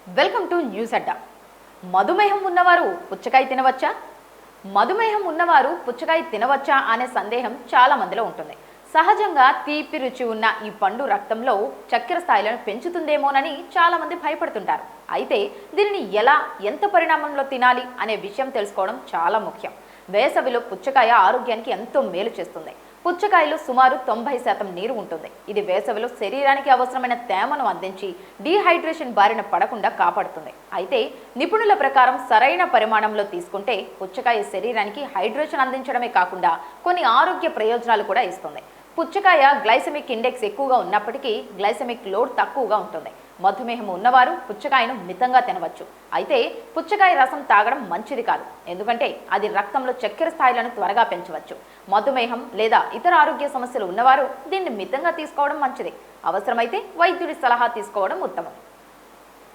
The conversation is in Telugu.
వెల్కమ్ టు న్యూస్ అడ్డా. మధుమేహం ఉన్నవారు పుచ్చకాయ తినవచ్చా? మధుమేహం ఉన్నవారు పుచ్చకాయ తినవచ్చా అనే సందేహం చాలా మందిలో ఉంటుంది. సహజంగా తీపి రుచి ఉన్న ఈ పండు రక్తంలో చక్కెర స్థాయిలను పెంచుతుందేమోనని చాలా మంది భయపడుతుంటారు. అయితే దీనిని ఎలా, ఎంత పరిణామంలో తినాలి అనే విషయం తెలుసుకోవడం చాలా ముఖ్యం. వేసవిలో పుచ్చకాయ ఆరోగ్యానికి ఎంతో మేలు చేస్తుంది. పుచ్చకాయలో సుమారు 90% నీరు ఉంటుంది. ఇది వేసవిలో శరీరానికి అవసరమైన తేమను అందించి డీహైడ్రేషన్ బారిన పడకుండా కాపాడుతుంది. అయితే నిపుణుల ప్రకారం సరైన పరిమాణంలో తీసుకుంటే పుచ్చకాయ శరీరానికి హైడ్రేషన్ అందించడమే కాకుండా కొన్ని ఆరోగ్య ప్రయోజనాలు కూడా ఇస్తుంది. పుచ్చకాయ గ్లైసెమిక్ ఇండెక్స్ ఎక్కువగా ఉన్నప్పటికీ గ్లైసెమిక్ లోడ్ తక్కువగా ఉంటుంది. మధుమేహం ఉన్నవారు పుచ్చకాయను మితంగా తినవచ్చు. అయితే పుచ్చకాయ రసం తాగడం మంచిది కాదు, ఎందుకంటే అది రక్తంలో చక్కెర స్థాయిలను త్వరగా పెంచవచ్చు. మధుమేహం లేదా ఇతర ఆరోగ్య సమస్యలు ఉన్నవారు దీన్ని మితంగా తీసుకోవడం మంచిది. అవసరమైతే వైద్యుడి సలహా తీసుకోవడం ఉత్తమం.